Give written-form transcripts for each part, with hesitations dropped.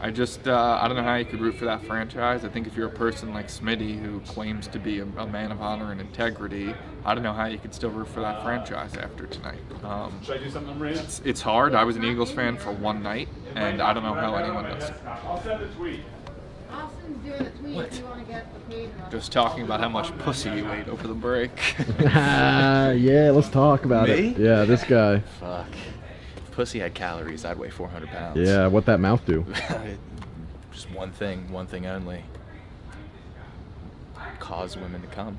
I don't know how you could root for that franchise. I think if you're a person like Smitty who claims to be a man of honor and integrity, I don't know how you could still root for that franchise after tonight. Should I do something, Maria? It's hard. I was an Eagles fan for one night, and I don't know how anyone does. I'll send a tweet. Austin's doing a tweet if you want to get the page. Just talking about how much pussy you ate over the break. Yeah, let's talk about Me? it. Yeah, this guy. Fuck. If pussy had calories, I'd weigh 400 pounds. Yeah, what that mouth do? Just one thing only. Cause women to come.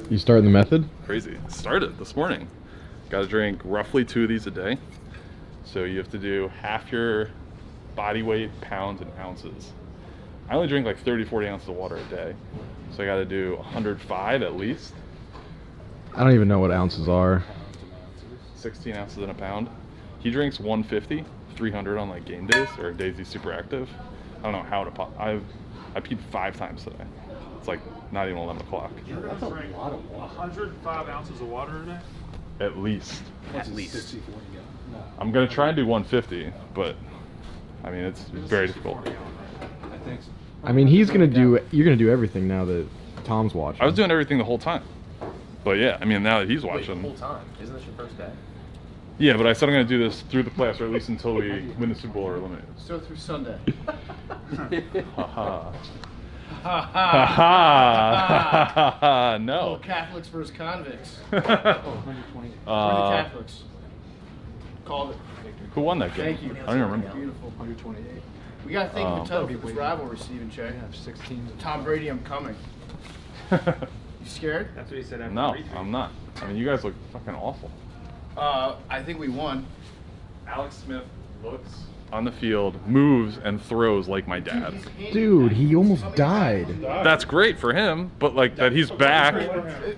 You starting the method? Crazy. Started this morning. Got to drink roughly 2 of these a day. So you have to do half your body weight, pounds, and ounces. I only drink like 30, 40 ounces of water a day. So I got to do 105 at least. I don't even know what ounces are. 16 ounces in a pound. He drinks 150, 300 on like game days or days he's super active. I don't know how to pop. I peed 5 times today. It's like not even 11 o'clock. That's a lot of water. 105 ounces of water a day? At least. At least. I'm gonna try and do 150, but I mean it's very difficult. I think so. I mean, you're gonna do everything now that Tom's watching. I was doing everything the whole time. But yeah, I mean now that he's watching. Wait, the whole time? Isn't this your first day? Yeah, but I said I'm gonna do this through the playoffs, or at least until we win the Super Bowl or eliminate. So through Sunday. Haha. Ha no. Oh, Catholics versus convicts. Oh, 120. We're the Catholics. Called it. Who won that game? Thank you. I don't even remember. Beautiful. 128. We got to thank the for this rivalry, Stephen Cheah. I have 16. Tom Brady, I'm coming. You scared? That's what he said after No, retweet. I'm not. I mean, you guys look fucking awful. I think we won. Alex Smith looks on the field, moves, and throws like my dad. Dude, he almost died. That's great for him, but like that he's back.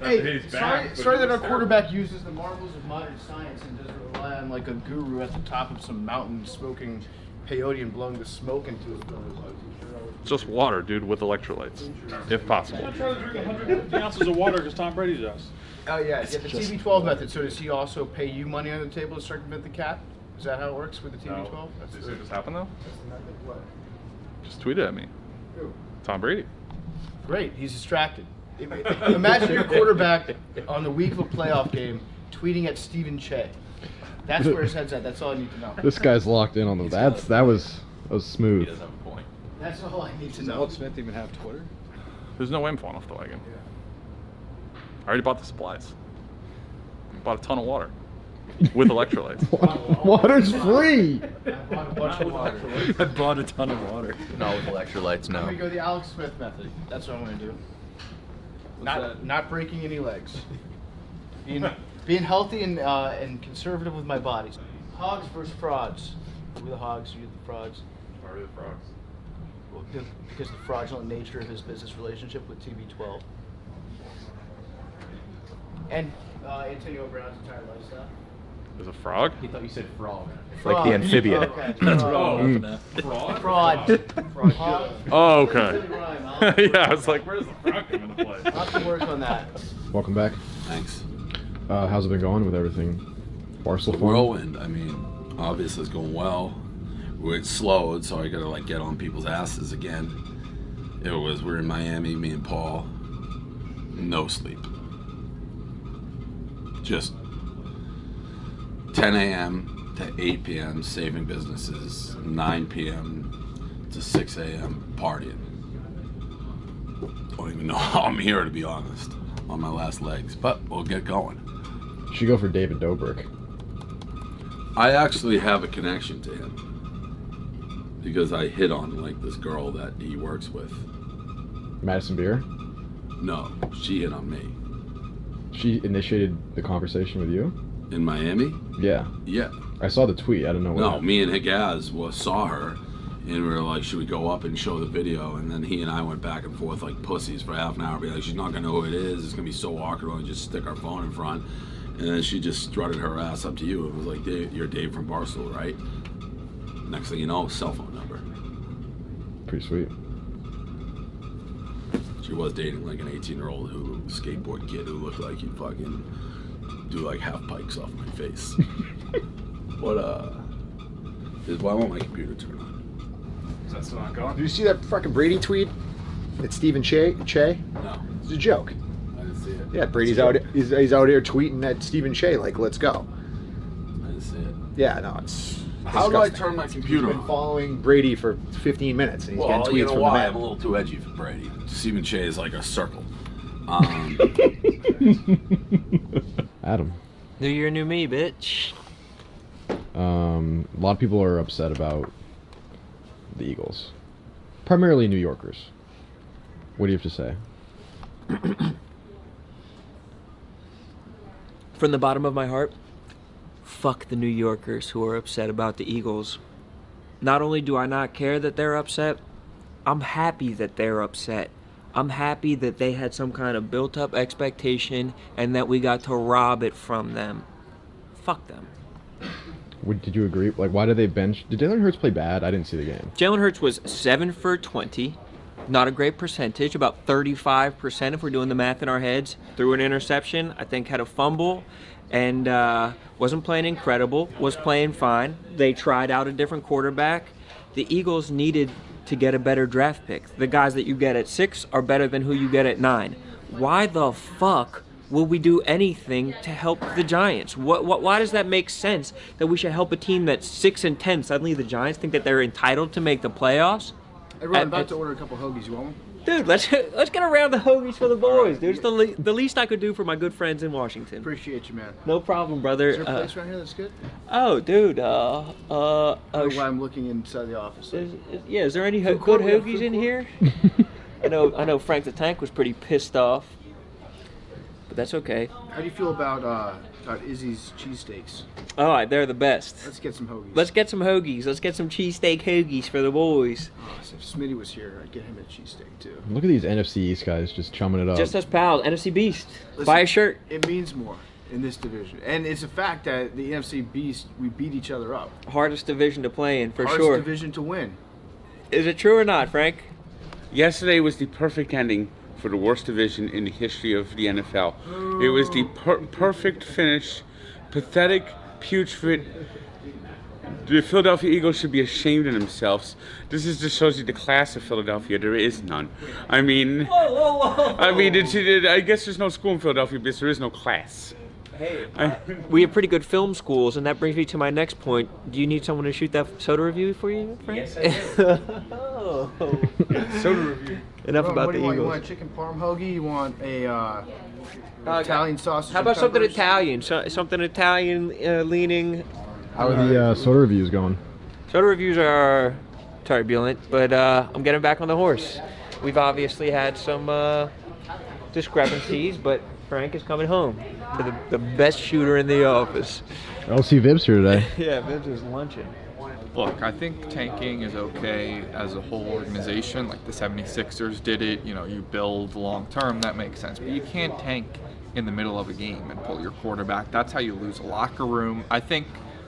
Hey, He's back, sorry but that our he's quarterback uses the marvels of modern science and doesn't rely on like a guru at the top of some mountain smoking peyote and blowing the smoke into his nose. Just water, dude, with electrolytes, if possible. I'm trying to drink 150 ounces of water because Tom Brady does. Oh yeah, the TB12 method. So does he also pay you money on the table to circumvent the cap? Is that how it works with the TB12? No. Did you see what just happened though? What? Just tweeted at me. Who? Tom Brady. Great, he's distracted. Imagine your quarterback on the week of a playoff game tweeting at Stephen Cheah. That's where his head's at. That's all I need to know. This guy's locked in on the. That was smooth. He does have a point. That's all I need to Does know. Alex Smith even have Twitter? There's no way I'm falling off the wagon. I already bought the supplies. Bought a ton of water with electrolytes. Water's free. I bought a bunch of water. I bought a ton of water. No, with electrolytes, I'm no. gonna go the Alex Smith method. That's what I'm gonna do. Not breaking any legs. Being healthy and conservative with my body. Hogs versus frauds. We're the hogs. You're the frauds. Why are the frogs? Well, because of the fraudulent nature of his business relationship with TB12. And Antonio Brown's entire lifestyle. There's a frog? He thought you said frog. Frog. Like the amphibian. Okay. Frog? Fraud. Hog. Oh, okay. I'll Yeah, I was like, where's the frog come into play? have to work on that. Welcome back. Thanks. How's it been going with everything? Barstool fun? Whirlwind. I mean, obviously it's going well. It slowed, so I gotta like get on people's asses again. We're in Miami, me and Paul. No sleep. Just 10 a.m. to 8 p.m. saving businesses, 9 p.m. to 6 a.m. partying. Don't even know how I'm here, to be honest, on my last legs, but we'll get going. You should go for David Dobrik. I actually have a connection to him because I hit on like this girl that he works with. Madison Beer. No, she hit on me. She initiated the conversation with you. In Miami? Yeah. Yeah. I saw the tweet. I don't know what. No, me and Higaz saw her, and we were like, should we go up and show the video? And then he and I went back and forth like pussies for half an hour. Be like, she's not gonna know who it is. It's gonna be so awkward when we just stick our phone in front. And then she just strutted her ass up to you. It was like, Dave, you're Dave from Barstool, right? Next thing you know, cell phone number. Pretty sweet. She was dating like an 18-year-old skateboard kid who looked like he'd fucking do like half pikes off my face. Why won't my computer turn on? Is that still not going? Did you see that fucking Brady tweet? That Stephen Cheah? No, It's a joke. I didn't see it. Yeah, Brady's out. He's out here tweeting at Stephen Cheah like, "Let's go." I didn't see it. Yeah, no, it's. How do I disgusting. turn my computer He's been on? following Brady for 15 minutes, and he's Well, getting you tweets know from why? the I'm a man. little too edgy for Brady. Stephen Cheah is like a circle. Adam. New year, new me, bitch. A lot of people are upset about the Eagles. Primarily New Yorkers. What do you have to say? From the bottom of my heart, fuck the New Yorkers who are upset about the Eagles. Not only do I not care that they're upset, I'm happy that they're upset. I'm happy that they had some kind of built-up expectation and that we got to rob it from them. Fuck them. Did you agree? Like, why did they bench? Did Jalen Hurts play bad? I didn't see the game. Jalen Hurts was 7 for 20. Not a great percentage, about 35% if we're doing the math in our heads. Threw an interception, I think had a fumble, and wasn't playing incredible, was playing fine. They tried out a different quarterback. The Eagles needed to get a better draft pick. The guys that you get at 6 are better than who you get at 9. Why the fuck will we do anything to help the Giants? Why does that make sense that we should help a team that's 6-10? Suddenly the Giants think that they're entitled to make the playoffs? Hey, Ron, I'm about to order a couple hoagies. You want one? Dude, let's get around the hoagies for the boys, dude. It's the least I could do for my good friends in Washington. Appreciate you, man. No problem, brother. Is there a place around here that's good? Oh, dude. I don't know why I'm looking inside the office. Is there any good court, we have hoagies food in court. here? I know Frank the Tank was pretty pissed off, but that's okay. How do you feel about Izzy's cheesesteaks? Oh, they're the best. Let's get some hoagies. Let's get some hoagies. Let's get some cheesesteak hoagies for the boys. Oh, so if Smitty was here, I'd get him a cheesesteak too. Look at these NFC East guys just chumming it up. Just as pals, NFC Beast. Listen, Buy a shirt. It means more in this division, and it's a fact that the NFC Beast, we beat each other up. Hardest division to play in, for Hardest sure. division to win. Is it true or not, Frank? Yesterday was the perfect ending for the worst division in the history of the NFL. It was the perfect finish. Pathetic, putrid. The Philadelphia Eagles should be ashamed of themselves. This just shows you the class of Philadelphia. There is none. I mean, I guess there's no school in Philadelphia because there is no class. Hey, we have pretty good film schools, and that brings me to my next point. Do you need someone to shoot that soda review for you, Frank? Yes, I do. Oh. Soda review. Enough Ron, about what do the you want? Eagles. You want a chicken parm hoagie? You want a Italian sausage? How and about something peppers? Italian? Something Italian leaning. How are the soda reviews going? Soda reviews are turbulent, but I'm getting back on the horse. We've obviously had some discrepancies, but Frank is coming home to the best shooter in the office. LC Vibs here today. Yeah, Vince is lunching. Look, I think tanking is okay as a whole organization. Like the 76ers did it. You know, you build long term, that makes sense. But you can't tank in the middle of a game and pull your quarterback. That's how you lose a locker room. I think,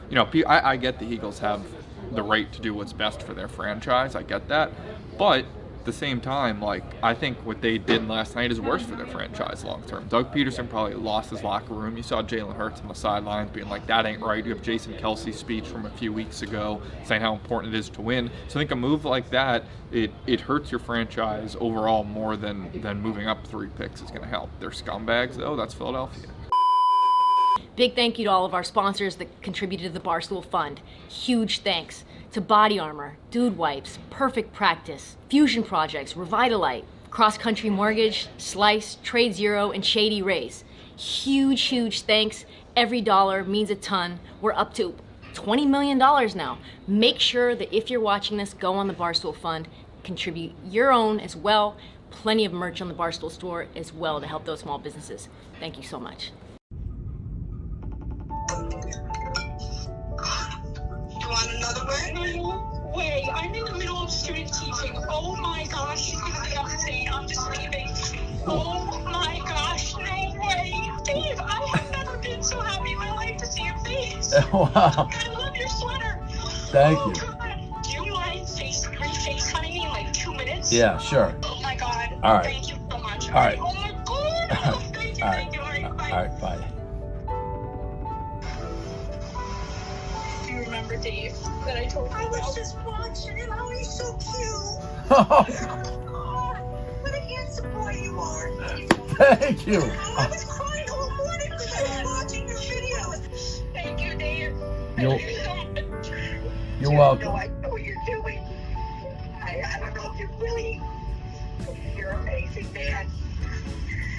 you know, I get the Eagles have the right to do what's best for their franchise. I get that. But at the same time, like, I think what they did last night is worse for their franchise long term. Doug Peterson probably lost his locker room. You saw Jalen Hurts on the sidelines being like, that ain't right. You have Jason Kelsey's speech from a few weeks ago saying how important it is to win. So I think a move like that, it hurts your franchise overall more than moving up 3 picks is going to help. They're scumbags, though. That's Philadelphia. Big thank you to all of our sponsors that contributed to the Barstool Fund. Huge thanks to Body Armor, Dude Wipes, Perfect Practice, Fusion Projects, Revitalite, Cross Country Mortgage, Slice, Trade Zero, and Shady Rays. Huge thanks. Every dollar means a ton. We're up to $20 million now. Make sure that if you're watching this, go on the Barstool Fund, contribute your own as well. Plenty of merch on the Barstool store as well to help those small businesses. Thank you so much. student teaching. Oh my gosh, she's gonna be upstate. I'm just leaving. Oh my gosh, no way. Dave, I have never been so happy in my life to see your face. Wow. I love your sweater. Thank you. God. Do you mind FaceTiming me in like 2 minutes? Yeah, sure. Oh my God. All right. Thank you so much. All right. Oh my God. Thank you, thank you. All right, bye. All right, bye. Do you remember Dave that I told you about? I was just watching him. Oh, he's so cute. Oh, God, what a handsome boy you are. thank you. I was crying all morning because I was watching your videos. Thank you, Dave. You're- Thank you so much. You're You welcome. have no idea what you're doing. I don't know if you really. You're amazing, man.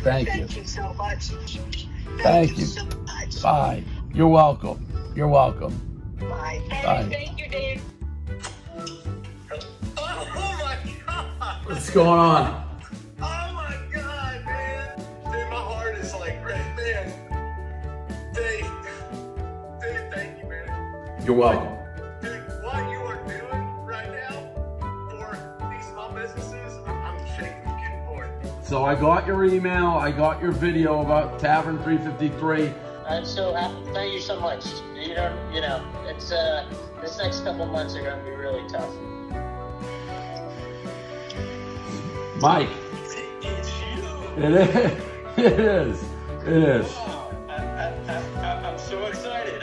Thank you. Thank you so much. Thank you. so much. Bye. You're welcome. You're welcome. Bye. Bye. Thank you, Dave. Oh my God! What's going on? Oh my God, man! Dude, my heart is like, man. Dave, thank you, man. You're welcome. Dude, what you are doing right now for these small businesses, I'm shaking the kid for it. So I got your email. I got your video about Tavern 353. I'm so happy. Thank you so much. You know, it's this next couple months are gonna be really tough. Mike. It's you. It is. It is. It is. Wow. I'm so excited.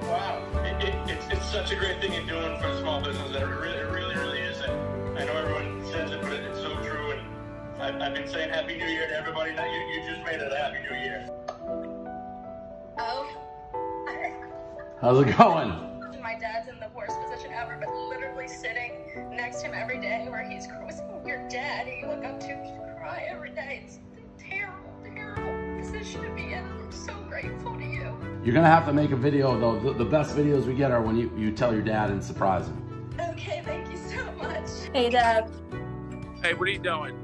Wow. It's such a great thing you're doing for small business. It really is. I know everyone says it, but it's so true. And I've been saying Happy New Year to everybody. Now you just made it a Happy New Year. Oh. How's it going? My dad's in the worst position ever, but literally sitting next to him every day where he's cruising your dad who you look up to cry every day. It's a terrible, terrible position to be in. I'm so grateful to you. You're gonna have to make a video though. The best videos we get are when you tell your dad and surprise him. Okay, thank you so much. Hey, Dad. Hey, what are you doing?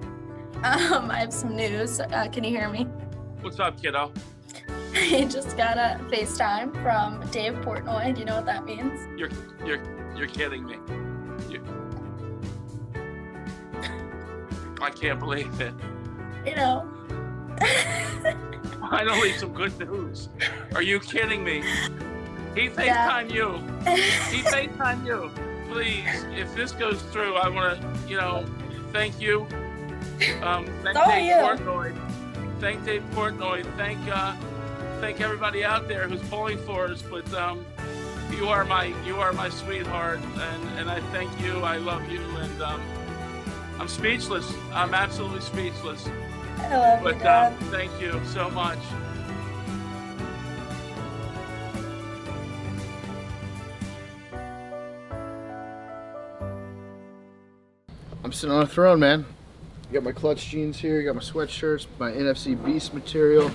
I have some news. Can you hear me? What's up, kiddo? I just got a FaceTime from Dave Portnoy. Do you know what that means? You're kidding me. I can't believe it. You know. Finally, some good news. Are you kidding me? He FaceTimed you. He FaceTimed you. Please, if this goes through, I want to, thank you. Thank Dave Portnoy. Thank Dave Portnoy. Thank everybody out there who's pulling for us. But you are my sweetheart, and I thank you. I love you, and I'm speechless. I'm absolutely speechless. I love you, Dad. Thank you so much. I'm sitting on a throne, man. I got my clutch jeans here, got my sweatshirts, my NFC Beast material.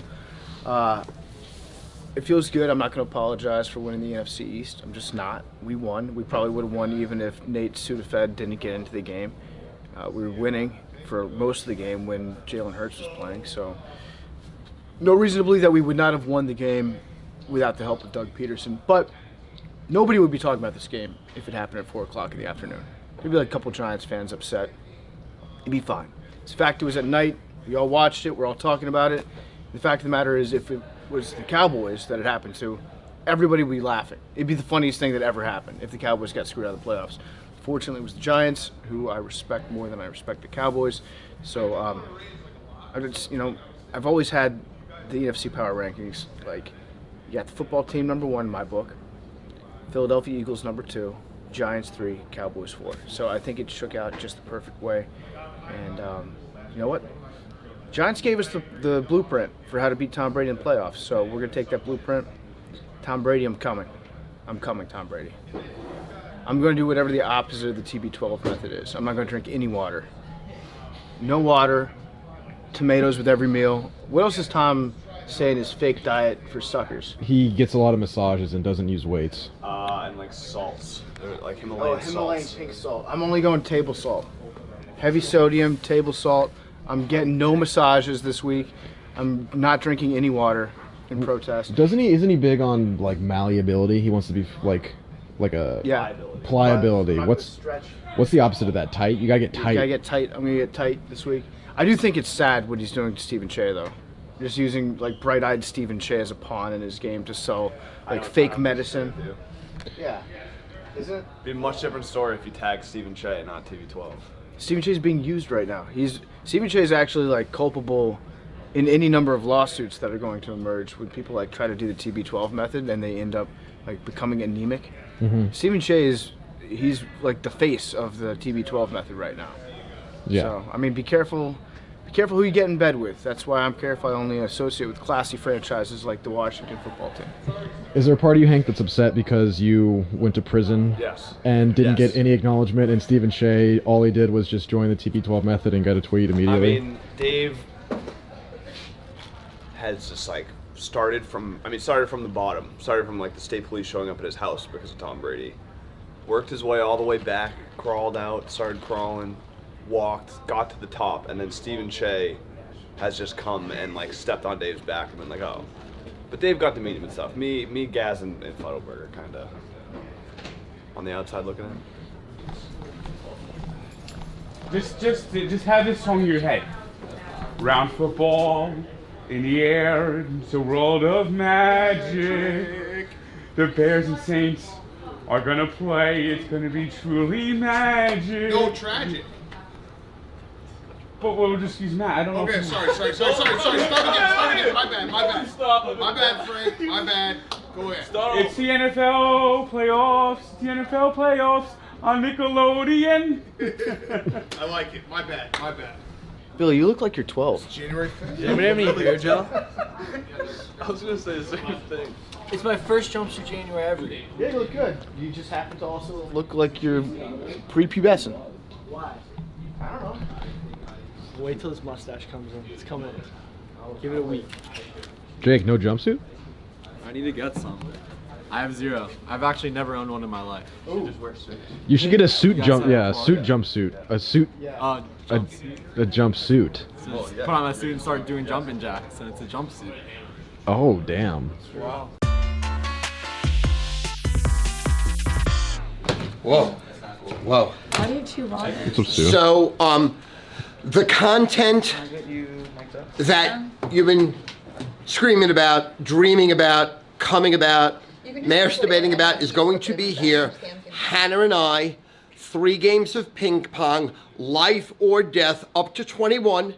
It feels good. I'm not going to apologize for winning the NFC East. I'm just not. We won. We probably would have won even if Nate Sudafed didn't get into the game. We were winning for most of the game when Jalen Hurts was playing, so no reason to believe that we would not have won the game without the help of Doug Peterson. But nobody would be talking about this game if it happened at 4 o'clock in the afternoon. There'd be like a couple Giants fans upset. It'd be fine. The fact it was at night, we all watched it, we're all talking about it. The fact of the matter is, if it was the Cowboys that it happened to, everybody would be laughing. It'd be the funniest thing that ever happened if the Cowboys got screwed out of the playoffs. Fortunately, it was the Giants, who I respect more than I respect the Cowboys. So, I've always had the NFC power rankings. Like, you got the football team #1 in my book, Philadelphia Eagles #2, Giants 3, Cowboys 4. So I think it shook out just the perfect way. And you know what? Giants gave us the blueprint for how to beat Tom Brady in the playoffs. So we're going to take that blueprint. Tom Brady, I'm coming. I'm coming, Tom Brady. I'm going to do whatever the opposite of the TB12 method is. I'm not going to drink any water. No water. Tomatoes with every meal. What else is Tom saying is fake diet for suckers? He gets a lot of massages and doesn't use weights. And like salts. They're like Himalayan salts. Himalayan pink salt. I'm only going table salt. Heavy sodium, table salt. I'm getting no massages this week. I'm not drinking any water in protest. Isn't he big on like malleability? He wants to be like Like a Yeah. pliability. Not What's stretch. the opposite of that? Tight. You gotta get tight. You gotta get tight. I'm gonna get tight this week. I do think it's sad what he's doing to Stephen Cheah though. Just using like bright-eyed Stephen Cheah as a pawn in his game to sell like fake medicine. Yeah. Isn't it? Be a much different story if you tag Stephen Cheah and not TB12. Stephen Cheah is being used right now. Stephen Cheah is actually like culpable in any number of lawsuits that are going to emerge when people like try to do the TB12 method and they end up like becoming anemic. Stephen Cheah he's like the face of the TB12 method right now. Yeah. So I mean, be careful who you get in bed with. That's why I'm careful. I only associate with classy franchises like the Washington football team. Is there a part of you, Hank, that's upset because you went to prison and didn't get any acknowledgement, and Stephen Cheah, all he did was just join the TB12 method and got a tweet immediately? I mean, Dave has just like started from the bottom. Started from like the state police showing up at his house because of Tom Brady. Worked his way all the way back, crawled out, started crawling, walked, got to the top, and then Stephen Cheah has just come and like stepped on Dave's back and been like, oh. But Dave got to meet him and stuff. Me, Gaz, and Feidelberger kind of on the outside looking at him. Just have this song in your head. Round football, in the air, it's a world of magic. The Bears and Saints are gonna play, it's gonna be truly magic. No, tragic. But we'll just use Matt. I don't know. Okay, sorry. Start again. My bad, Frank. My bad. Go ahead. It's the NFL playoffs on Nickelodeon. I like it. My bad. Billy, you look like you're 12. January 5th. Anybody have any hair gel? I was gonna say the same thing. It's my first jumpsuit January ever. Yeah, you look good. You just happen to also look like you're prepubescent. Why? I don't know. Wait till this mustache comes in. It's coming. Give it a week. Jake, no jumpsuit? I need to get some. I have zero. I've actually never owned one in my life. You just wear suits. You should get a suit jumpsuit. jumpsuit. A suit. A jumpsuit. So just put on my suit and start doing jumping jacks, and it's a jumpsuit. Oh, damn. Wow. Whoa. Why do you have two waters? What's up, Stu? So, the content that you've been screaming about, dreaming about, coming about, masturbating about is going to be here. Hannah and I, 3 games of ping pong, life or death, up to 21,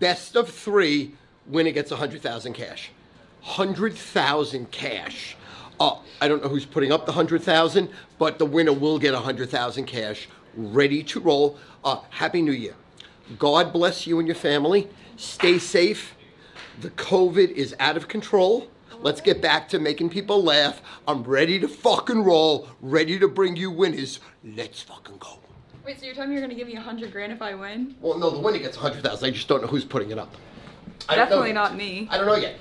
best of 3, winner gets 100,000 cash. 100,000 cash. I don't know who's putting up the 100,000, but the winner will get 100,000 cash, ready to roll. Happy New Year. God bless you and your family. Stay safe. The COVID is out of control. Let's get back to making people laugh. I'm ready to fucking roll, ready to bring you winners. Let's fucking go. Wait, so you're telling me you're gonna give me 100 grand if I win? Well, no, the winner gets 100,000. I just don't know who's putting it up. Definitely not me. I don't know yet.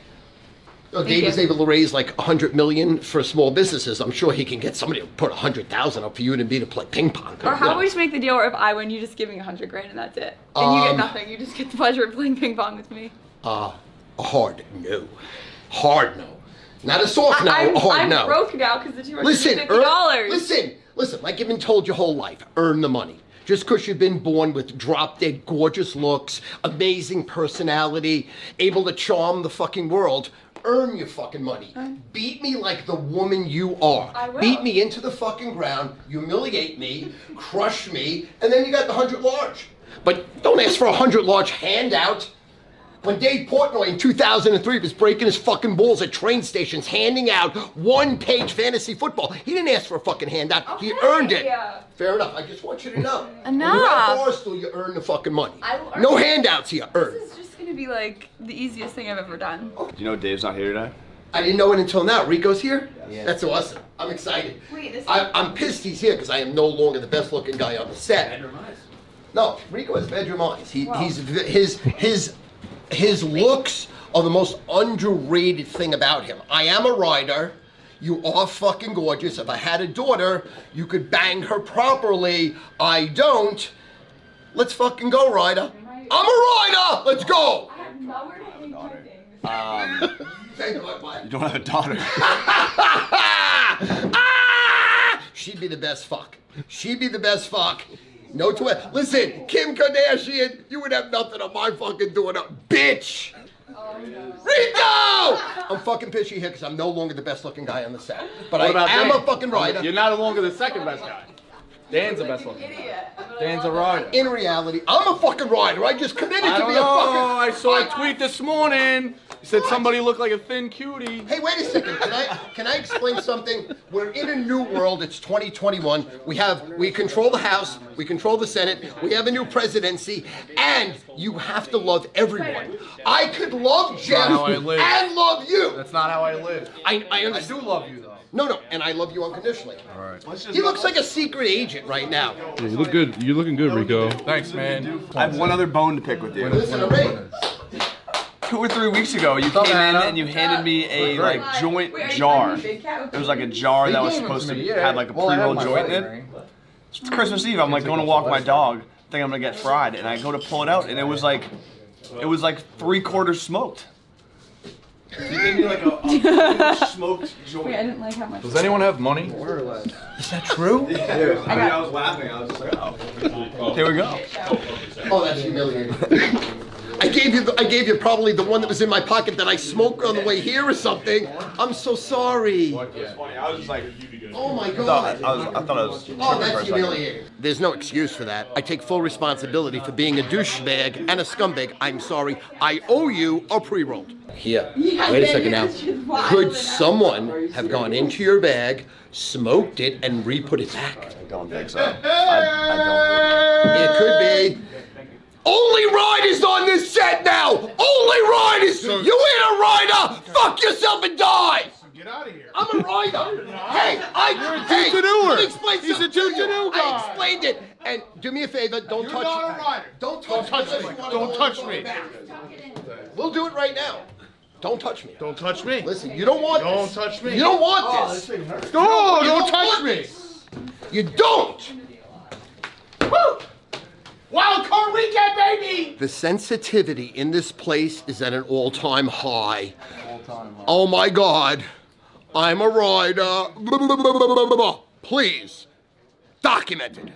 Thank Dave you. was able to raise like 100 million for small businesses. I'm sure he can get somebody to put 100,000 up for you and me to play ping pong. Or how about we just make the deal where if I win, you just give me 100 grand and that's it. And you get nothing. You just get the pleasure of playing ping pong with me. A hard no. Hard no. Not a soft no, a hard no. I'm broke now because the Listen, $250. listen, like you've been told your whole life, earn the money. Just because you've been born with drop-dead gorgeous looks, amazing personality, able to charm the fucking world, earn your fucking money. Beat me like the woman you are. I will. Beat me into the fucking ground, humiliate me, crush me, and then you got the 100 large. But don't ask for a 100 large handout. When Dave Portnoy in 2003 was breaking his fucking balls at train stations, handing out one-page fantasy football, he didn't ask for a fucking handout. Okay. He earned it. Fair enough. I just want you to know. Enough. When you're at Barstool, you earn the fucking money. No handouts here. Earn. This is just gonna be like the easiest thing I've ever done. Do you know Dave's not here today? I didn't know it until now. Rico's here? Yeah. That's awesome. I'm excited. Wait, I'm pissed he's here because I am no longer the best-looking guy on the set. No, Rico has bedroom eyes. His looks are the most underrated thing about him. I am a Ryder. You are fucking gorgeous. If I had a daughter, you could bang her properly. I don't. Let's fucking go, Ryder. I'm a Ryder! Let's go! I have nowhere to hang my things. Thank God, Mike. You don't have a daughter. be the best fuck. She'd be the best fuck. No twist. Listen, Kim Kardashian, you would have nothing on my fucking door, bitch. Rico! I'm fucking pitchy here because I'm no longer the best looking guy on the set. But I am a fucking rider. You're not no longer the second best guy. Dan's the best looking. Dan's a rider. In reality, I'm a fucking rider. I just committed to be a fucking... I saw a tweet this morning. You said somebody looked like a thin cutie. Hey, wait a second. Can I explain something? We're in a new world. It's 2021. We control the House. We control the Senate. We have a new presidency. And you have to love everyone. I could love Jeff and love you. That's not how I live. I understand. I do love you, though. No, and I love you unconditionally. All right. He looks like a secret agent right now. Yeah, you look good. You're looking good, Rico. Thanks, man. I have one other bone to pick with you. Listen to me. 2 or 3 weeks ago, you came in and you handed me a joint jar. It was like a jar that was supposed to have like a pre-rolled joint in it. It's Christmas Eve. I'm like going to walk my dog, think I'm gonna get fried, and I go to pull it out, and it was like 3/4 smoked. You gave me like a smoked joint. Wait, I didn't like how much. Does anyone have money? Is that true? Yeah. I was laughing. I was just like, oh. Here we go. Oh, that's humiliating. I gave you probably the one that was in my pocket that I smoked on the way here or something. I'm so sorry. It was funny. I was just like, oh my God. I thought I was. Oh, that's humiliating. There's no excuse for that. I take full responsibility for being a douchebag and a scumbag. I'm sorry. I owe you a pre-rolled. Here. Wait a second now. Could someone have gone into your bag, smoked it, and re-put it back? I don't think so. I don't. It could be. Only riders on this set now! Only riders! You ain't a rider! Fuck yourself and die! Get out of here. I'm a rider! Hey, let me explain something to you. I explained it. And do me a favor, don't touch me. You're not a rider. Don't touch me. Don't touch me. We'll do it right now. Don't touch me. Don't touch me. Listen, you don't want this. Don't touch me. You don't want this. No, don't touch me. You don't. Woo! Wild card weekend, baby! The sensitivity in this place is at an all-time high. Oh my God. I'm a rider. Please. Documented.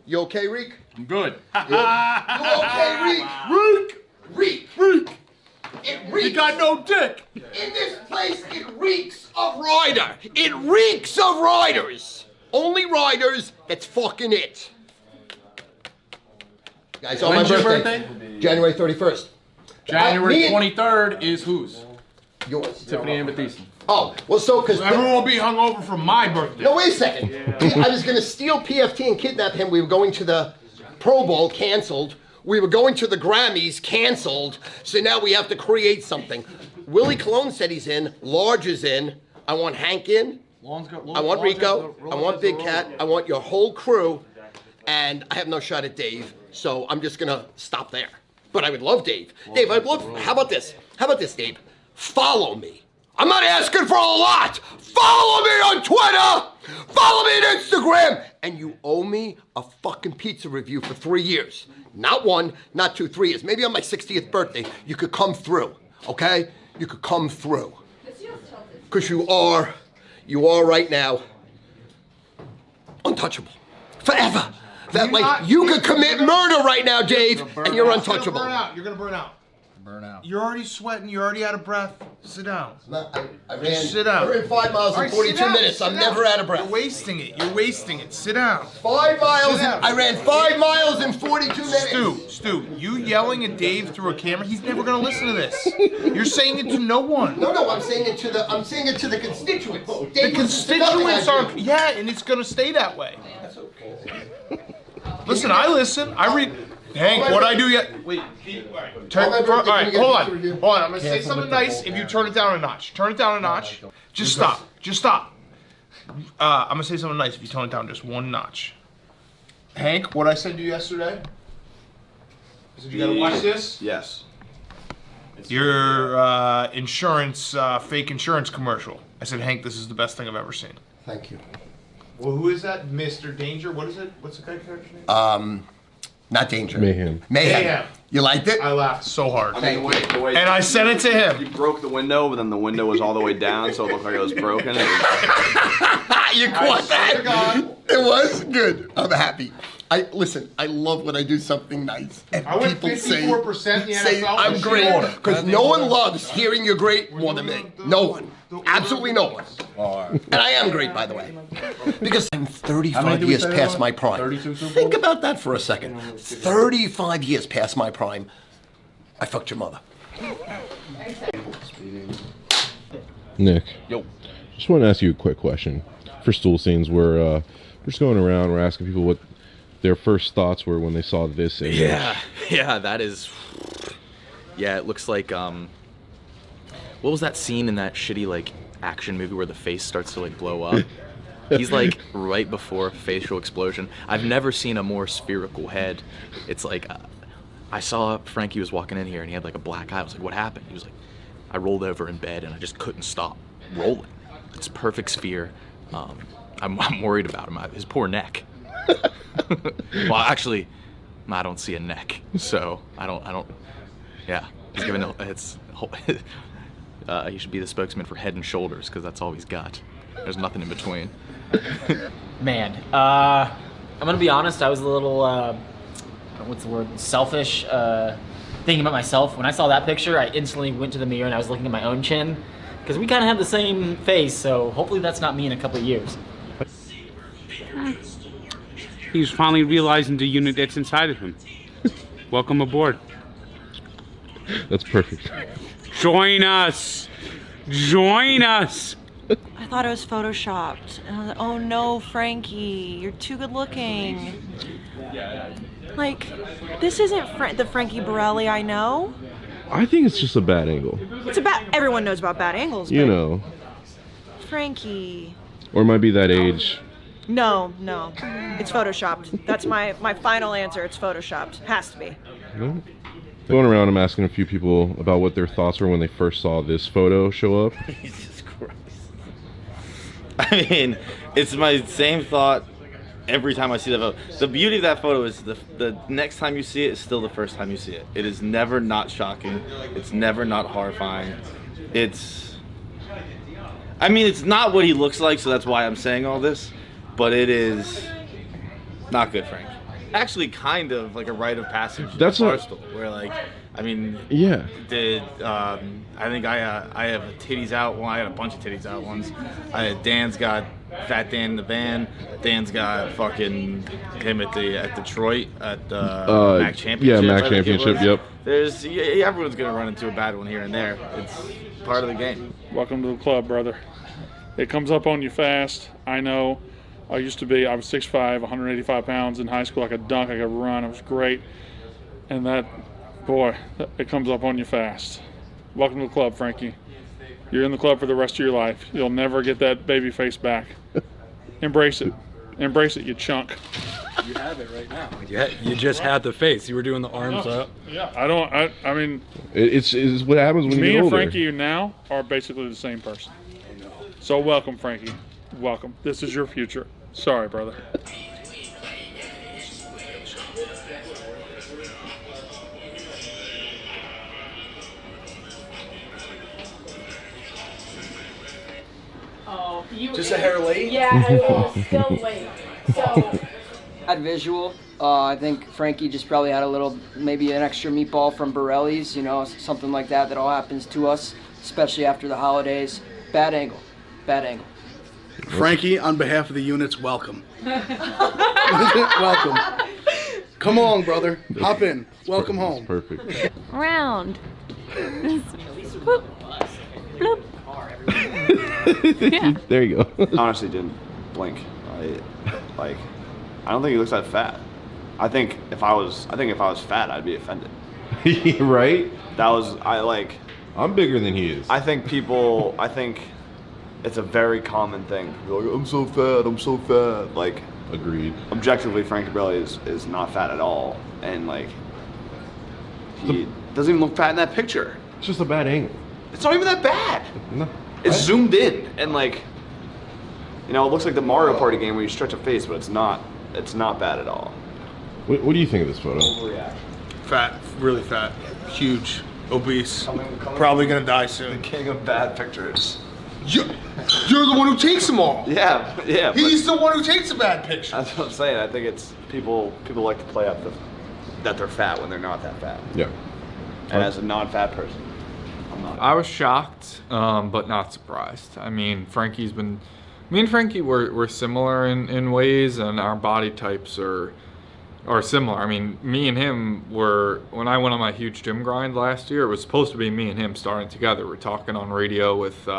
You okay, Reek? I'm good. You okay, Reek? Reek. It reeks. You got no dick. In this place, it reeks of rider. It reeks of riders. Only riders, that's fucking it. Guys, on my birthday? January 31st. January 23rd is whose? Yours. Tiffany and Batista. Oh, well, so because everyone will be hungover for my birthday. No, wait a second. I was going to steal PFT and kidnap him. We were going to the Pro Bowl, canceled. We were going to the Grammys, canceled. So now we have to create something. Willie Colon said he's in. Large is in. I want Hank in. I want Rico. I want Big Cat. I want your whole crew. And I have no shot at Dave, so I'm just gonna stop there. But I would love Dave. Dave, I'd love, how about this? How about this, Dave? Follow me. I'm not asking for a lot. Follow me on Twitter. Follow me on Instagram. And you owe me a fucking pizza review for 3 years. Not 1, not 2, 3 years. Maybe on my 60th birthday, you could come through, okay? You could come through. Because you are right now untouchable. Forever. That like you could commit murder right now, Dave, and you're untouchable. You're gonna burn out. Burn out. You're already sweating. You're already out of breath. Sit down. I ran. Sit down. I ran 5 miles in 42 minutes. I'm never out of breath. You're wasting it. You're wasting it. Sit down. 5 miles. I ran 5 miles in 42 minutes. Stu, you yelling at Dave through a camera. He's never gonna listen to this. You're saying it to no one. No. I'm saying it to the constituents. The constituents are. Yeah, and it's gonna stay that way. That's okay. Listen, I listen. I read. Hank, what I do yet? Wait. All right, hold on. I'm gonna say something nice. If you turn it down a notch, Just stop. I'm gonna say something nice if you tone it down just 1 notch. Hank, what I said to you yesterday? I said you gotta watch this. Yes. Your insurance, fake insurance commercial. I said, Hank, this is the best thing I've ever seen. Thank you. Well, who is that? Mr. Danger? What is it? What's the guy's character name? Not Danger. Mayhem. You liked it? I laughed so hard. I mean, the way and I sent it to him. You broke the window, but then the window was all the way down, so it looked like it was broken. You caught that? It was good. I'm happy. Listen. I love when I do something nice and I went people say 54% in the say NFL. I'm great because no one loves hearing you're great more than me. No one. Absolutely no one. And I am great, by the way, because I'm 35 years past my prime. Think about that for a second. 35 years past my prime. I fucked your mother. Nick. Yo. Just want to ask you a quick question. For Stool Scenes, we're just going around, we're asking people what their first thoughts were when they saw this image. Yeah, that is... Yeah, it looks like, what was that scene in that shitty, like, action movie where the face starts to, like, blow up? He's, like, right before facial explosion. I've never seen a more spherical head. It's like, I saw Frankie was walking in here and he had, like, a black eye. I was like, what happened? He was like, I rolled over in bed and I just couldn't stop rolling. It's a perfect sphere. I'm worried about him. His poor neck. Well, actually, I don't see a neck, so I don't. Yeah, he's giving he should be the spokesman for Head and Shoulders because that's all he's got. There's nothing in between. Man, I'm gonna be honest. I was a little, what's the word? Selfish. Thinking about myself. When I saw that picture, I instantly went to the mirror and I was looking at my own chin because we kind of have the same face. So hopefully that's not me in a couple of years. He's finally realizing the unit that's inside of him. Welcome aboard. That's perfect. Join us! Join us! I thought it was photoshopped. And I was like, oh no, Frankie, you're too good looking. Like, this isn't the Frankie BORELLI I know. I think it's just a bad angle. It's about, everyone knows about bad angles, You but know. Frankie. Or it might be that age. No, it's photoshopped. That's my final answer. It's photoshopped. Has to be. No. Going around, I'm asking a few people about what their thoughts were when they first saw this photo show up. Jesus Christ. I mean, it's my same thought every time I see that photo. The beauty of that photo is the next time you see it is still the first time you see it. It is never not shocking. It's never not horrifying. It's not what he looks like, so that's why I'm saying all this. But it is not good, Frank. Actually, kind of like a rite of passage. That's Barstool, where like, I mean, yeah. I think I have titties out. Well, I had a bunch of titties out ones. Dan's got Fat Dan in the band. Dan's got fucking him at Detroit at the MAC Championship. Yeah, MAC Championship. Yep. There's everyone's gonna run into a bad one here and there. It's part of the game. Welcome to the club, brother. It comes up on you fast. I know. I was 6'5", 185 pounds in high school. I could dunk, I could run, it was great. And it comes up on you fast. Welcome to the club, Frankie. You're in the club for the rest of your life. You'll never get that baby face back. Embrace it. Embrace it, you chunk. You have it right now. You just had the face. You were doing the arms up. Yeah, I mean... It's what happens when you get older. Me and Frankie now are basically the same person. So welcome, Frankie. Welcome. This is your future. Sorry, brother. Just a hair late? Yeah, it's still late. So. Bad visual. I think Frankie just probably had maybe an extra meatball from BORELLI's, something like that all happens to us, especially after the holidays. Bad angle. Bad angle. Frankie, on behalf of the units, welcome. Welcome. Come on, brother. Hop in. Welcome home. Perfect. Round. Bloop. Bloop. Yeah. There you go. Honestly, didn't blink. I don't think he looks that fat. I think if I was fat, I'd be offended. Right? I'm bigger than he is. I think it's a very common thing. You're like, I'm so fat. Like, agreed. Objectively, Frankie BORELLI is not fat at all, and he doesn't even look fat in that picture. It's just a bad angle. It's not even that bad. No. It's zoomed in, and it looks like the Mario Party game where you stretch a face, but it's not. It's not bad at all. What do you think of this photo? Fat, really fat, huge, obese, probably gonna die soon. The king of bad pictures. You're the one who takes them all. Yeah, yeah. He's the one who takes a bad picture. That's what I'm saying. I think it's people like to play up that they're fat when they're not that fat. Yeah. And as a non-fat person, I'm not. I was shocked, but not surprised. I mean, me and Frankie were similar in ways, and our body types are similar. I mean, me and him when I went on my huge gym grind last year, it was supposed to be me and him starting together. We're talking on radio with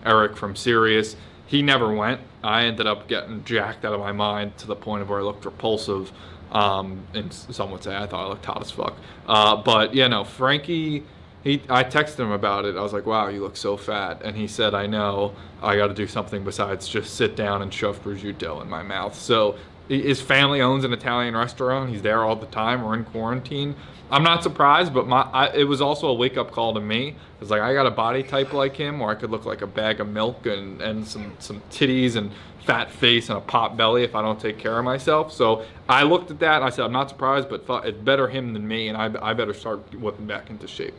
Eric from Sirius. He never went. I ended up getting jacked out of my mind to the point of where I looked repulsive. And some would say I thought I looked hot as fuck. But yeah, no, Frankie, I texted him about it. I was like, wow, you look so fat. And he said, I know, I got to do something besides just sit down and shove prosciutto in my mouth. So his family owns an Italian restaurant. He's there all the time. We're in quarantine. I'm not surprised, but it was also a wake-up call to me. It's like, I got a body type like him, or I could look like a bag of milk and some titties and fat face and a pot belly if I don't take care of myself. So I looked at that and I said, I'm not surprised, but thought it's better him than me, and I better start whipping back into shape.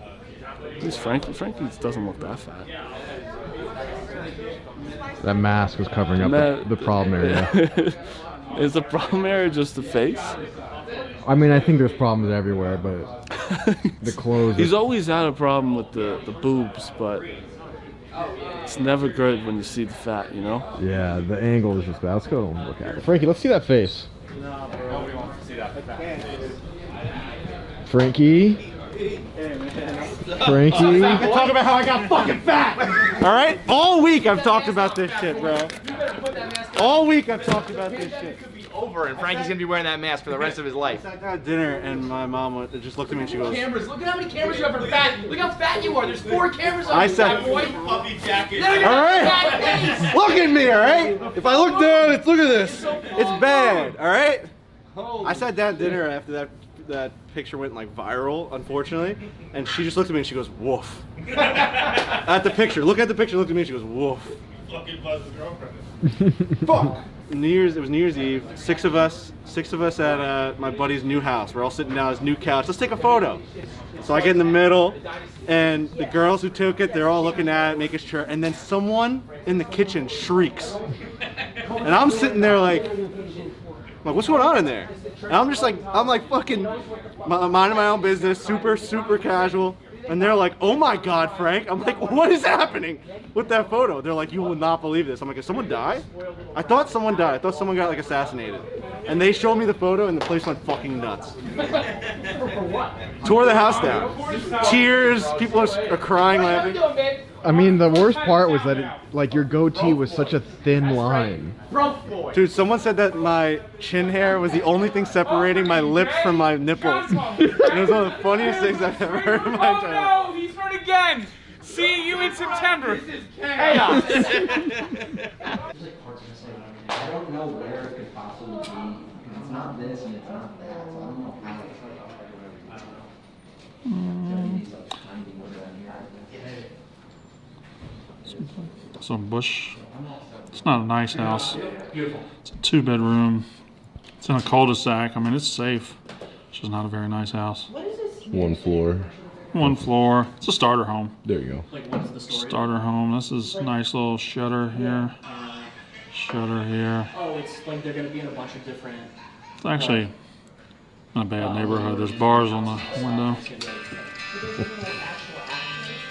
At least Frankie doesn't look that fat. That mask was covering up the problem area. Is the problem area just the face? I mean, I think there's problems everywhere, but the clothes... He's always had a problem with the boobs, but it's never good when you see the fat, you know? Yeah, the angle is just bad. Let's go look at it. Frankie, let's see that face. Nobody wants to see that face. Frankie? Frankie? Talk about how I got fucking fat! Alright? All week I've talked about this shit, bro. All week I've talked about this shit. Over, and Frankie's gonna be wearing that mask for the rest of his life. I sat down at dinner and my mom just looked at me and she goes, Cameras, look at how many cameras you have for fat. Look how fat you are. There's 4 cameras on I you, said, fat boy. puppy jacket. Alright? Look at me, alright? If I look down, look at this. It's bad, alright? I sat down at dinner after that picture went like viral, unfortunately, and she just looked at me and she goes, woof. At the picture. Look at the picture, looked at me and she goes, woof. Fucking Buzz's girlfriend. Fuck. It was New Year's Eve. 6 of us at my buddy's new house. We're all sitting down on his new couch. Let's take a photo. So I get in the middle, and the girls who took it, they're all looking at it, making sure. And then someone in the kitchen shrieks, and I'm sitting there like, what's going on in there? And I'm like fucking minding my own business, super casual. And they're like, oh my God, Frank. I'm like, what is happening with that photo? They're like, you will not believe this. I'm like, did someone die? I thought someone died. I thought someone got like assassinated. And they showed me the photo and the place went fucking nuts. Tore the house down. Tears, people are crying, laughing. I mean, the worst part was that your goatee was such a thin line. Dude, someone said that my chin hair was the only thing separating my lips from my nipples. It was one of the funniest things I've ever heard in my entire life. Oh no, he's hurt again. See you in September. Chaos. I don't know where it could possibly be. It's not this and it's not that. So I don't know how Some bush. It's not a nice house. It's a 2-bedroom. It's in a cul-de-sac. I mean, it's safe. It's just not a very nice house. 1 floor. 1 floor. It's a starter home. There you go. Starter home. This is a nice little shutter here. Shutter here. Oh, it's like they're gonna be in a bunch of different. It's actually not a bad neighborhood. There's bars on the window.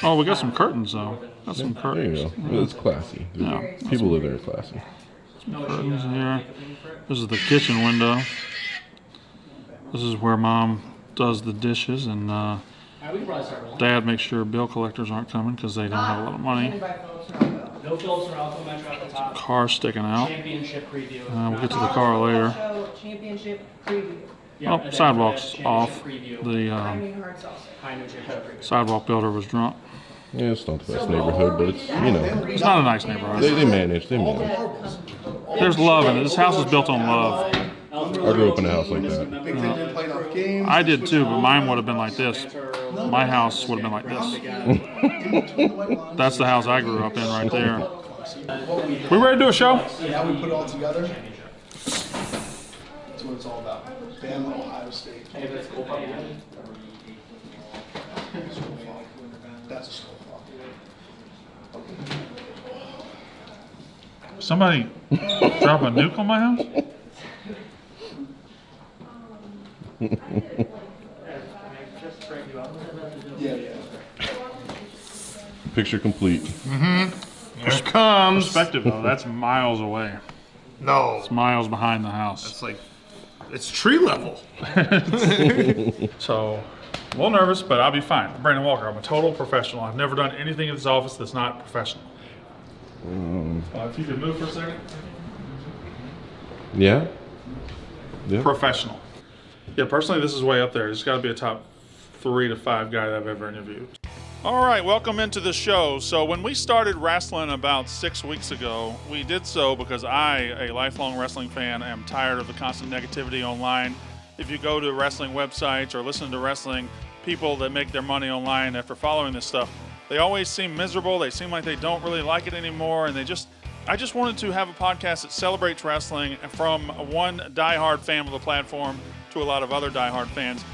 Oh, we got some curtains though. Got some curtains. There you go. It's classy. Yeah. People live there classy. Some curtains here. This is the kitchen window. This is where Mom does the dishes, and Dad makes sure bill collectors aren't coming because they don't have a lot of money. No Phillips or Alto Metro at the top. Car sticking out. Championship preview. We'll get to the car later. Championship preview. Oh, sidewalk's off. The sidewalk builder was drunk. Yeah, it's not the best neighborhood, but it's, It's not a nice neighborhood. They manage. There's love in it. This house is built on love. I grew up in a house like that. I did too, but mine would have been like this. My house would have been like this. That's the house I grew up in right there. We ready to do a show? Now we put it all together. That's what it's all about. Bama, Ohio State. That's a skull fall. Somebody drop a nuke on my house? Picture complete. Mm-hmm. Here it comes. Perspective though, that's miles away. No. It's miles behind the house. It's like, it's tree level. So, a little nervous, but I'll be fine. I'm Brandon Walker. I'm a total professional. I've never done anything in this office that's not professional. If you could move for a second. Yeah? Yeah. Professional. Yeah, personally, this is way up there. It's got to be a top 3 to 5 guy that I've ever interviewed. All right, welcome into the show. So when we started wrestling about 6 weeks ago, we did so because I, a lifelong wrestling fan, am tired of the constant negativity online. If you go to wrestling websites or listen to wrestling people that make their money online after following this stuff, they always seem miserable. They seem like they don't really like it anymore, and I just wanted to have a podcast that celebrates wrestling from one diehard fan of the platform to a lot of other diehard fans.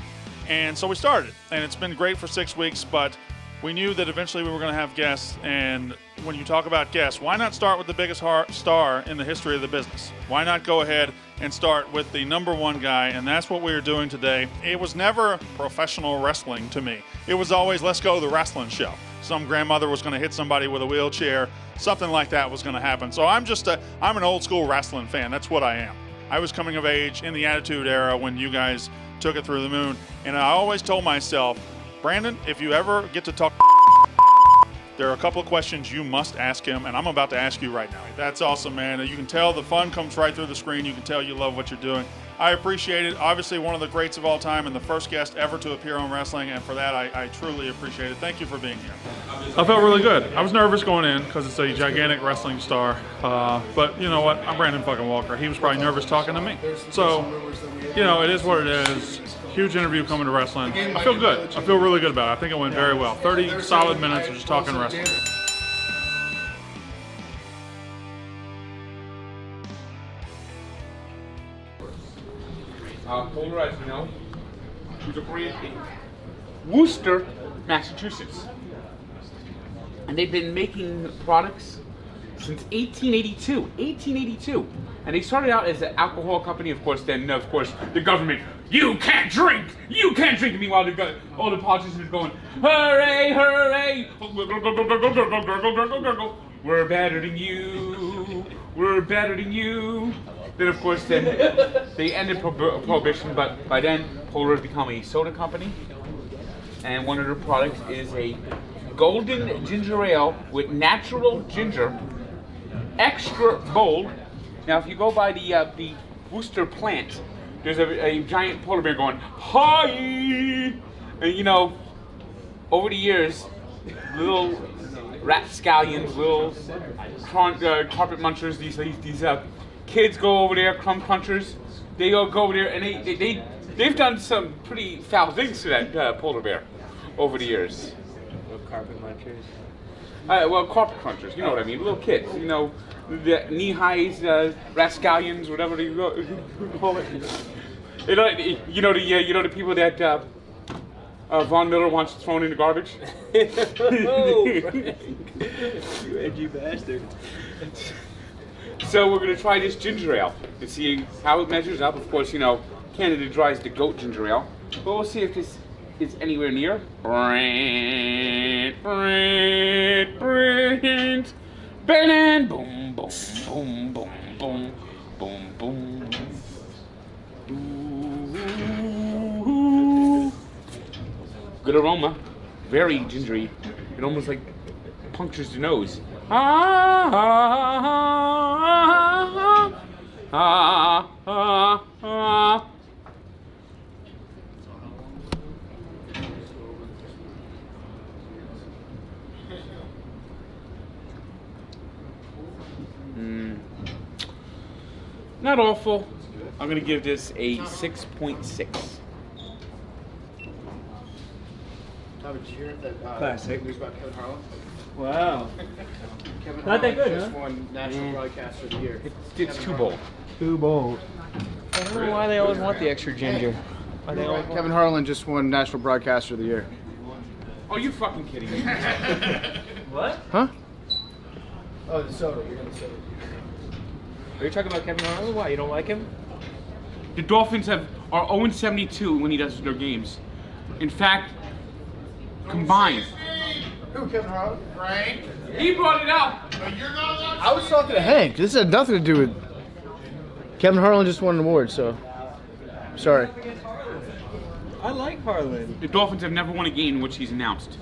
And so we started, and it's been great for 6 weeks, but we knew that eventually we were going to have guests, and when you talk about guests, why not start with the biggest star in the history of the business? Why not go ahead and start with the #1 guy, and that's what we are doing today. It was never professional wrestling to me. It was always, let's go to the wrestling show. Some grandmother was going to hit somebody with a wheelchair. Something like that was going to happen. So I'm an old school wrestling fan. That's what I am. I was coming of age in the Attitude Era when you guys took it through the moon. And I always told myself, Brandon, if you ever get to talk, there are a couple of questions you must ask him, and I'm about to ask you right now. That's awesome, man. You can tell the fun comes right through the screen. You can tell you love what you're doing. I appreciate it. Obviously, one of the greats of all time and the first guest ever to appear on wrestling, and for that, I truly appreciate it. Thank you for being here. I felt really good. I was nervous going in because it's a gigantic wrestling star, but you know what? I'm Brandon fucking Walker. He was probably nervous talking to me. So, you know, it is what it is. Huge interview coming to wrestling. I feel good. I feel really good about it. I think it went very well. 30 solid minutes of just talking wrestling. Polarized, you know, who's a brand in Worcester, Massachusetts. And they've been making products since 1882. 1882. And they started out as an alcohol company, of course, then, of course, the government, you can't drink! You can't drink! And meanwhile, all the politicians are going, hooray, hooray! We're better than you. We're better than you. Then, of course, then they ended prohibition, but by then, Polar has become a soda company. And one of their products is a golden ginger ale with natural ginger, extra bold. Now, if you go by the Worcester plant, there's a giant polar bear going, hi! And you know, over the years, little rapscallions, little carpet munchers, these kids go over there, crumb crunchers, they go over there, and they've done some pretty foul things to that polar bear over the years. Carpet munchers? Well, carpet crunchers, you know what I mean, little kids, you know, the knee-highs, rascallions, whatever you call it. You know the people that Von Miller wants thrown in the garbage? Oh, Frank. You edgy bastard. So we're going to try this ginger ale to see how it measures up. Of course, you know, Canada Dry's the goat ginger ale. But we'll see if this is anywhere near. Brent. Boom, boom, boom, boom, boom, boom, boom. Ooh. Good aroma. Very gingery. It almost like punctures the nose. Not awful. I'm gonna give this a 6.6. Did you hear that Classic. news about Kevin Harlan? Wow. Kevin Not that Harlan good, just huh? won National Broadcaster of the Year. It's too bold. Too bold. I don't know why they always want the extra ginger. Why they always Kevin Harlan just won National Broadcaster of the Year. Oh, you fucking kidding me? What? Huh? Oh, the soda. You're gonna soda. Are you talking about Kevin Harlan? Why, you don't like him? The Dolphins are 0-72 when he does their games. In fact, combined. Who, Kevin Harlan? Frank. He brought it up. I was talking to Hank. This had nothing to do with... Kevin Harlan just won an award, so... Sorry. I like Harlan. The Dolphins have never won a game in which he's announced.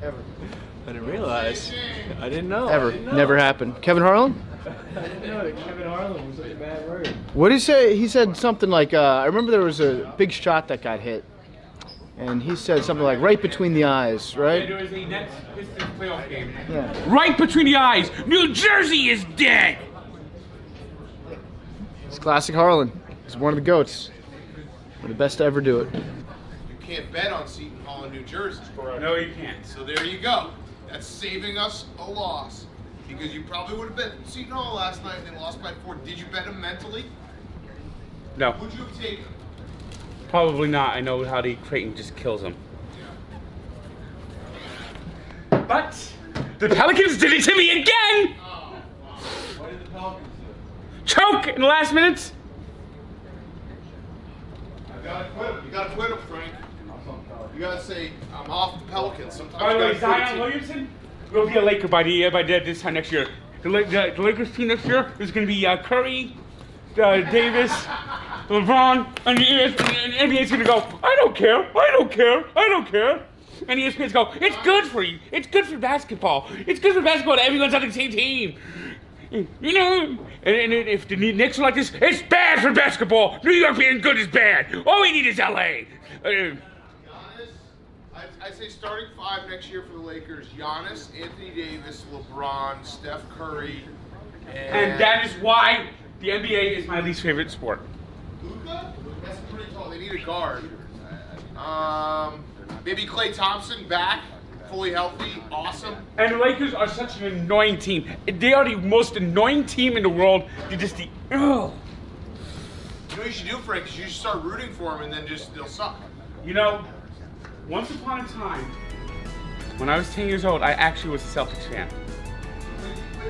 Ever. I didn't realize. I didn't know. Ever. Never happened. Kevin Harlan? I didn't know that Kevin Harlan was such a bad word. What did he say? He said something like, I remember there was a big shot that got hit. And he said something like, right between the eyes, right? There was a Nets Pistons playoff game. Yeah. Right between the eyes. New Jersey is dead. It's classic Harlan. He's one of the GOATs. One of the best to ever do it. You can't bet on Seton Hall in New Jersey. No, you can't. So there you go. That's saving us a loss. Because you probably would have bet Seton Hall last night and they lost by 4. Did you bet them mentally? No. Would you have taken them? Probably not. I know how the Creighton just kills him. But the Pelicans did it to me again! What did the Pelicans do? Choke in the last minutes. You gotta quit him. You gotta quit him, Frank. You gotta say, I'm off the Pelicans. Sometimes By the you way, gotta quit a Zion team. Williamson will be a Laker by this time next year. The Lakers team next year is going to be Curry, Davis, LeBron, and the NBA's going to go, I don't care, I don't care, I don't care. And the ESPN's go, it's good for you. It's good for basketball. It's good for basketball that everyone's on the same team. You know, and if the Knicks are like this, it's bad for basketball. New York being good is bad. All we need is LA. I'd say starting 5 next year for the Lakers: Giannis, Anthony Davis, LeBron, Steph Curry, And that is why the NBA is my least favorite sport. Luka? That's pretty tall. They need a guard. Maybe Klay Thompson back, fully healthy, awesome. And the Lakers are such an annoying team. They are the most annoying team in the world. They're just the You know what you should do, Frank? Is you should start rooting for them, and then just they'll suck. You know, once upon a time, when I was 10 years old, I actually was a Celtics fan.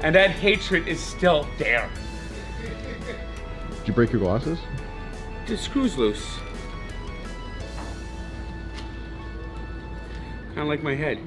And that hatred is still there. Did you break your glasses? The screw's loose. Kind of like my head.